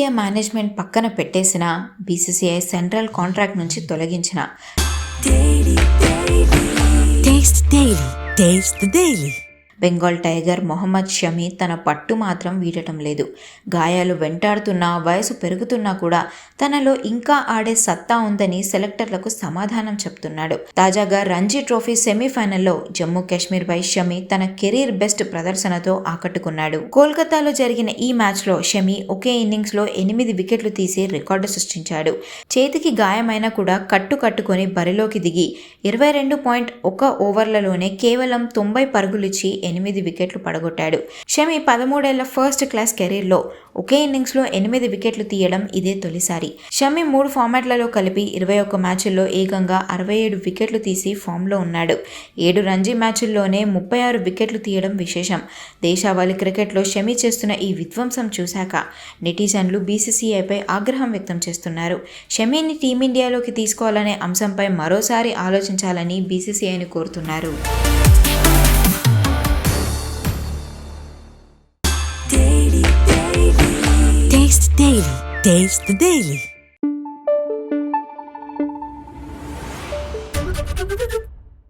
Team India management పక్కన పెట్టేసిన, BCCI central contract నుంచి తొలగించిన బెంగాల్ టైగర్ మొహమ్మద్ షమి తన పట్టు మాత్రం వీడటం లేదు. గాయాలు వెంటాడుతున్నా, వయసు పెరుగుతున్నా కూడా తనలో ఇంకా ఆడే సత్తా ఉందని సెలెక్టర్లకు సమాధానం చెప్తున్నాడు. తాజాగా రంజీ ట్రోఫీ సెమీఫైనల్లో జమ్మూ కాశ్మీర్పై షమి తన కెరీర్ బెస్ట్ ప్రదర్శనతో ఆకట్టుకున్నాడు. కోల్కతాలో జరిగిన ఈ మ్యాచ్లో షమి ఒకే ఇన్నింగ్స్లో 8 వికెట్లు తీసి రికార్డు సృష్టించాడు. చేతికి గాయమైనా కూడా కట్టుకొని బరిలోకి దిగి 22.1 ఓవర్లలోనే కేవలం 90 పరుగులిచ్చి 8 వికెట్లు పడగొట్టాడు. షమి 13 ఏళ్ల ఫస్ట్ క్లాస్ కెరీర్లో ఒకే ఇన్నింగ్స్లో 8 వికెట్లు తీయడం ఇదే తొలిసారి. షమి 3 ఫార్మాట్లలో కలిపి 21 మ్యాచ్ల్లో ఏకంగా 67 వికెట్లు తీసి ఫామ్లో ఉన్నాడు. 7 రంజీ మ్యాచ్ల్లోనే 36 వికెట్లు తీయడం విశేషం. దేశావళి క్రికెట్లో షమి చేస్తున్న ఈ విధ్వంసం చూశాక నెటిజన్లు బీసీసీఐపై ఆగ్రహం వ్యక్తం చేస్తున్నారు. షమిని టీమిండియాలోకి తీసుకోవాలనే అంశంపై మరోసారి ఆలోచించాలని బీసీసీఐని కోరుతున్నారు. Taste the Daily.